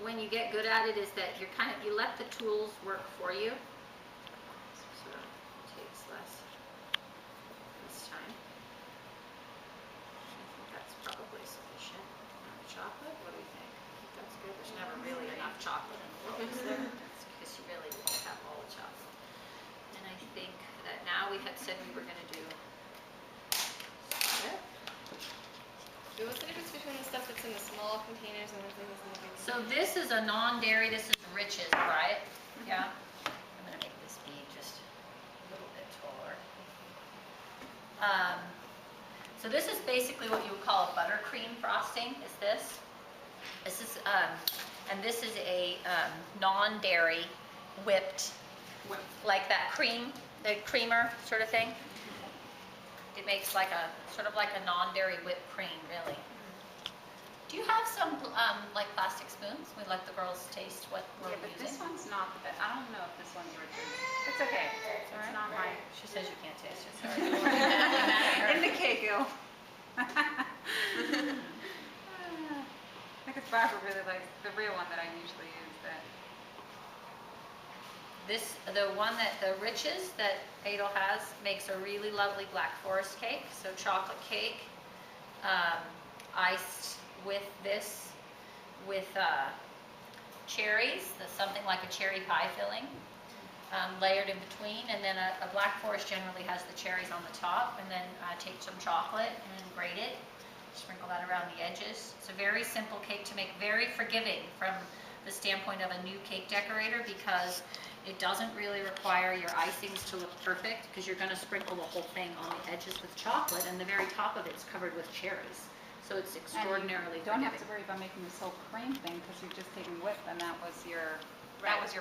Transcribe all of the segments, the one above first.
when you get good at it is that you let the tools work for you. So it takes less this time. I think that's probably sufficient. Chocolate, what do we think? I think that's good. There's never really enough chocolate in the world, is there? That's because you really won't have all the chocolate. And I think that now we had said we were going to do it. So what's the difference between the stuff that's in the small containers and the thing that's in the big? So this is a non-dairy, this is Riches, right? Yeah. I'm going to make this be just a little bit taller. So this is basically what you would call a buttercream frosting, is this. This is, and this is a non-dairy whipped, like that cream, the creamer sort of thing. It makes like a, sort of like a non-dairy whipped cream, really. Do you have some like plastic spoons? We let the girls taste what we're Yeah, but using. this one's not the best. I don't know if this one's Richard. It's okay. It's not mine. She says you can't taste it, sorry. In the cake, though. Because Barbara really likes the real one that I usually use. The one that the Riches that Adel has makes a really lovely Black Forest cake. So chocolate cake, iced with this, with cherries, something like a cherry pie filling, layered in between, and then a Black Forest generally has the cherries on the top, and then take some chocolate and grate it, sprinkle that around the edges. It's a very simple cake to make, very forgiving from the standpoint of a new cake decorator, because it doesn't really require your icings to look perfect, because you're going to sprinkle the whole thing on the edges with chocolate, and the very top of it's covered with cherries. So it's extraordinarily forgiving. You don't have to forgiving. worry about making this whole cream thing, because you're just taking whip, and that was your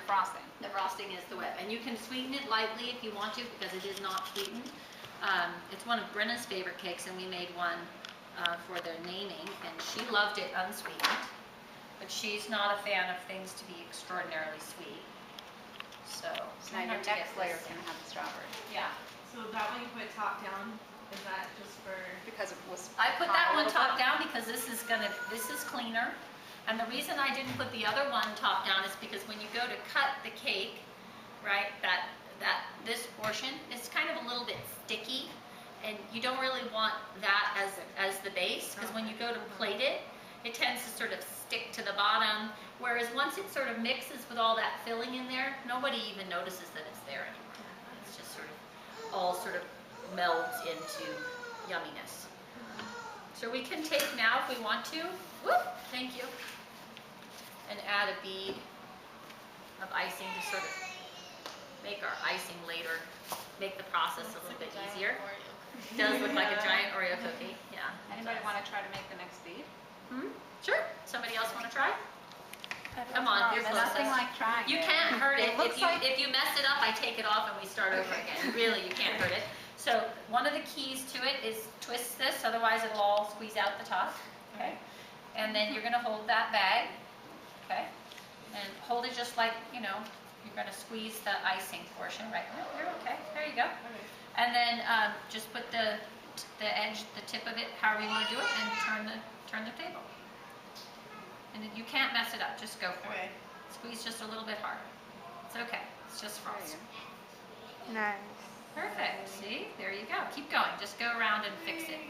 frosting. The frosting is the whip, and you can sweeten it lightly if you want to, because it is not sweetened. It's one of Brenna's favorite cakes, and we made one for their naming, and she loved it unsweetened, but she's not a fan of things to be extraordinarily sweet. So now your next layer is going to have the strawberry. Yeah. So that one you put top down, is that just for? Because it was. I put that one top down because this is cleaner. And the reason I didn't put the other one top down is because when you go to cut the cake, right, this portion is kind of a little bit sticky, and you don't really want that as the base, because when you go to plate it, it tends to sort of stick to the bottom, whereas once it sort of mixes with all that filling in there, nobody even notices that it's there anymore. It's just sort of all sort of melds into yumminess. So we can take now, if we want to, whoop, thank you, and add a bead of icing to sort of make our icing later, make the process a little bit easier. It does look like a giant Oreo cookie, yeah. Anybody want to try to make the next bead? Sure. Somebody else want to try? Come on, you're There's nothing like trying. You it. can't hurt it. It looks like If you mess it up, I take it off and we start over again. Really, you can't hurt it. So one of the keys to it is twist this, otherwise it'll all squeeze out the top. Okay. And then you're going to hold that bag. Okay. And hold it just like, you're going to squeeze the icing portion right. No, you're okay. There you go. And then just put the edge, the tip of it, however you want to do it, and turn the table. And you can't mess it up. Just go for it. Squeeze just a little bit harder. It's okay. It's just frosting. Nice. Perfect. See? There you go. Keep going. Just go around and fix it.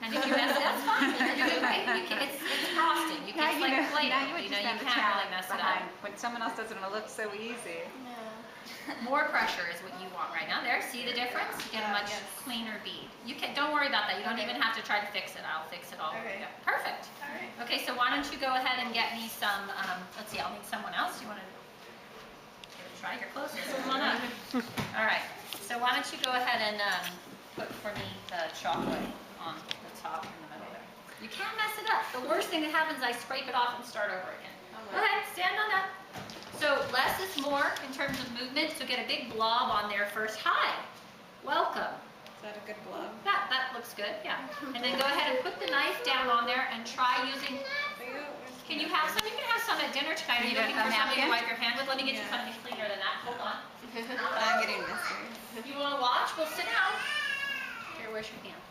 And if you mess it up, it's fine. It's okay. It's frosting. It's like Play-Doh. You can't really mess it up. When someone else does it, it'll look so easy. More pressure is what you want right now. There, see the difference? You get a much cleaner bead. Don't worry about that. You don't even have to try to fix it. I'll fix it all. Okay. Yeah. Perfect. All right. Okay, so why don't you go ahead and get me some, let's see, I'll need someone else. You want to give it a try? You're closest. Come on up. All right. So why don't you go ahead and put for me the chocolate on the top in the middle there. You can't mess it up. The worst thing that happens is I scrape it off and start over again. Go ahead, stand on up. So less is more in terms of movement, so get a big blob on there first. Hi, welcome. Is that a good blob? That looks good, yeah. And then go ahead and put the knife down on there and try using, can you have some? You can have some at dinner tonight. Are you looking for something to wipe your hand with? Let me get you something cleaner than that. Hold on. I'm getting messy. You want to watch? Well, sit down. Here, where's your hand?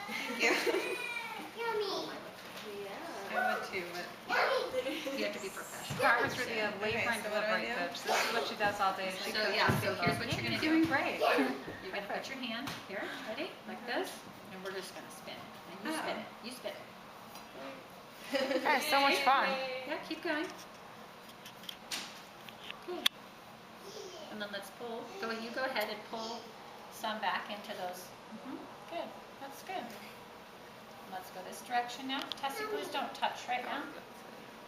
Thank you. Yummy. I would too, but You have to be professional. Barbara's with the labor and so what do I delivery do? coach. This is what she does all day. She So cooks yeah, and so people. here's what you're gonna You're doing do. great. You're gonna put your hand here, ready, like this, and we're just gonna spin it. And you spin it, you spin it. That is so much fun. Yeah, keep going. Cool. And then let's pull, you go ahead and pull some back into those. Good, that's good. Let's go this direction now. Tessie, please don't touch right now.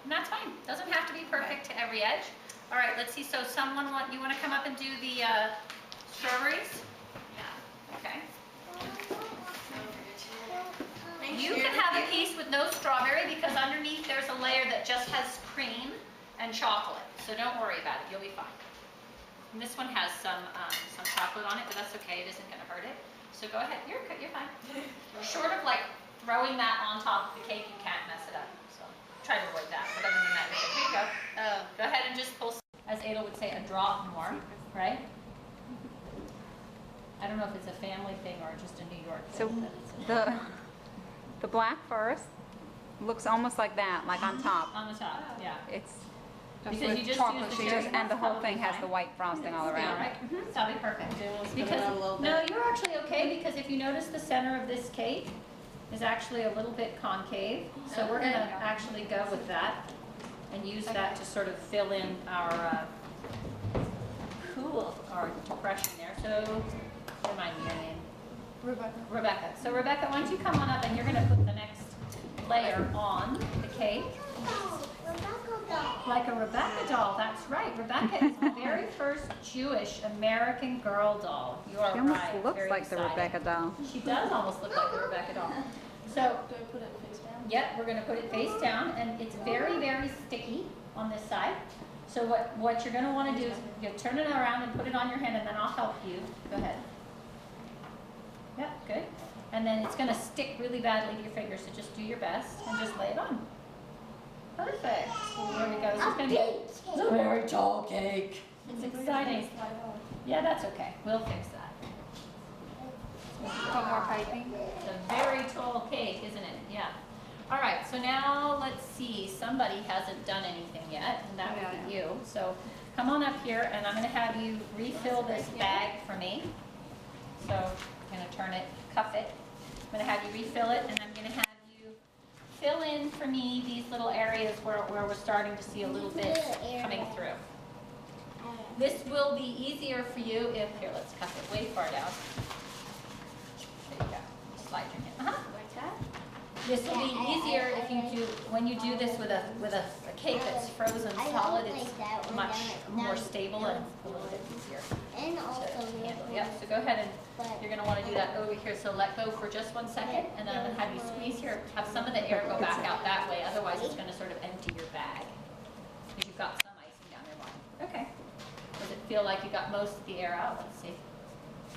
And that's fine, doesn't have to be perfect to every edge. All right, let's see, so you wanna come up and do the strawberries? Yeah. Okay. Thank You can have a piece with no strawberry because underneath there's a layer that just has cream and chocolate. So don't worry about it, you'll be fine. And this one has some chocolate on it, but that's okay, it isn't gonna hurt it. So go ahead, you're fine. Short of like throwing that on top of the cake, you can't mess it up. So try to avoid that, but other than that, you're good. Here you go. Go ahead and just pull, as Ada would say, a drop more, right? I don't know if it's a family thing or just a New York So thing. But it's the black forest looks almost like that, like on top. on the top, yeah. It's Because with you just chocolate use the shears, cherry and the whole probably thing has fine. the white frosting all Yeah, around. right? That'll be perfect. Spin it Because, out a little no, bit. you're actually okay, because if you notice the center of this cake is actually a little bit concave. So we're Okay. gonna actually go with that and use that to sort of fill in our, our depression there. So, remind me your name. Rebecca. So Rebecca, why don't you come on up and you're gonna put the next layer on the cake. Like a Rebecca doll, that's right. Rebecca is the very first Jewish American girl doll. You are She almost right. looks Very like the exciting. Rebecca doll. She does almost look like the Rebecca doll. So, Do I put it face down? yep, we're gonna put it face down, and it's very, very sticky on this side. So what you're gonna wanna do is you turn it around and put it on your hand, and then I'll help you. Go ahead. Yep, good. And then it's gonna stick really badly to your fingers, so just do your best and just lay it on. Perfect. There we go. This is gonna be a very tall cake. It's exciting. Yeah, that's okay. We'll fix that. Put more piping. It's a very tall cake, isn't it? Yeah. All right, so now let's see. Somebody hasn't done anything yet, and that would be you. So come on up here, and I'm going to have you refill this bag for me. So I'm going to turn it, cuff it. I'm going to have you refill it, and I'm going to have you fill in for me these little areas where we're starting to see a little bit coming through. This will be easier for you if, here, let's cuff it way far down. There you go. Slide your hand. Like that. This will be easier if you do, when you do this with a cake that's frozen solid, it's much more stable and a little bit easier And to also handle. Yep, so go ahead and you're gonna wanna do that over here. So let go for just 1 second, and then I'm gonna have you squeeze here, have some of the air go back out that way, otherwise it's gonna sort of empty your bag. Because you've got some icing down there, Martin. Okay. Does it feel like you got most of the air out? Let's see.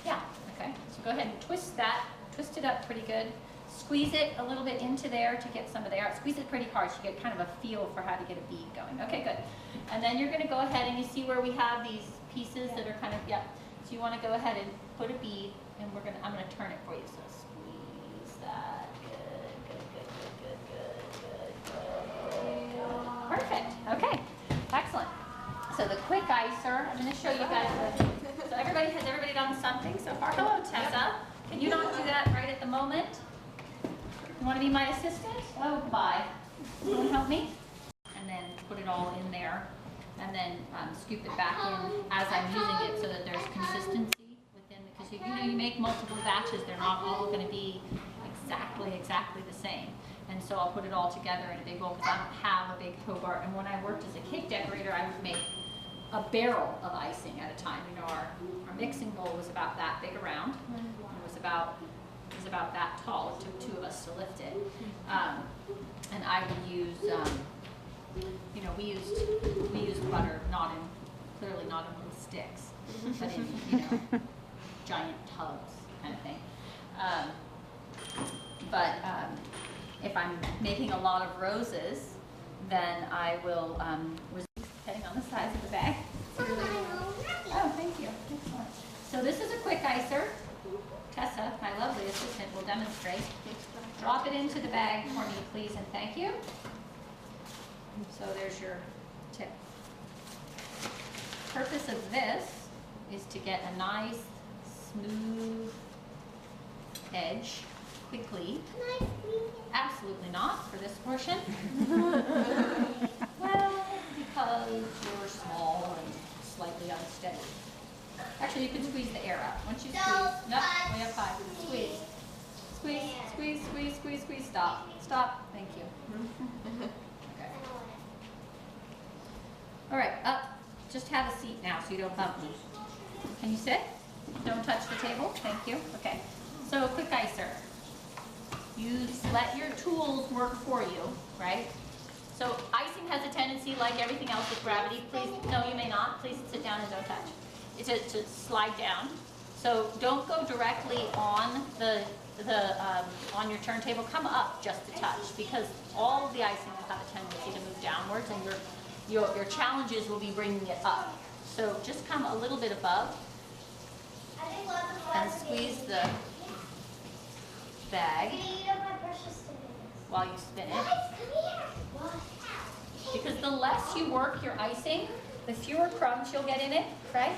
Yeah, okay. So go ahead and twist that, twist it up pretty good. Squeeze it a little bit into there to get some of the air. Squeeze it pretty hard so you get kind of a feel for how to get a bead going. Okay, good. And then you're gonna go ahead and you see where we have these pieces that are kind of, yeah. So you wanna go ahead and put a bead, and I'm gonna turn it for you. So squeeze that. Good. Perfect, okay, excellent. So the quick icer, I'm gonna show you guys, so has everybody done something so far? Hello, Tessa. Can you not do that right at the moment? You want to be my assistant? Oh, bye. You want to help me? And then put it all in there, and then scoop it back in as I'm using it so that there's consistency within, because you make multiple batches, they're not all going to be exactly the same. And so I'll put it all together in a big bowl because I don't have a big Hobart. And when I worked as a cake decorator, I would make a barrel of icing at a time. You know, our mixing bowl was about that big around. It was about that tall. It took 2 of us to lift it. And I would use, we used butter, clearly not in little sticks, but in, giant tubs kind of thing. If I'm making a lot of roses, then I will, depending on the size of the bag. Oh, thank you. Excellent. So this is a quick icer. Tessa, my lovely assistant, will demonstrate. Drop it into the bag for me, please, and thank you. So there's your tip. Purpose of this is to get a nice, smooth edge quickly. Absolutely not for this portion. Well, because you're small and slightly unsteady. Actually, you can squeeze the air out. Once you squeeze, no, way up high. Squeeze. Squeeze, squeeze, squeeze, squeeze, squeeze. Stop. Stop. Thank you. Okay. All right, up. Just have a seat now so you don't bump me. Can you sit? Don't touch the table. Thank you. Okay. So, quick icer. You let your tools work for you, right? So icing has a tendency, like everything else with gravity, please, no you may not, please sit down and don't touch. It's to slide down. So don't go directly on on your turntable, come up just a touch, because all of the icing will have a tendency to move downwards, and your challenges will be bringing it up. So just come a little bit above and squeeze the bag while you spin it. Because the less you work your icing, the fewer crumbs you'll get in it, right?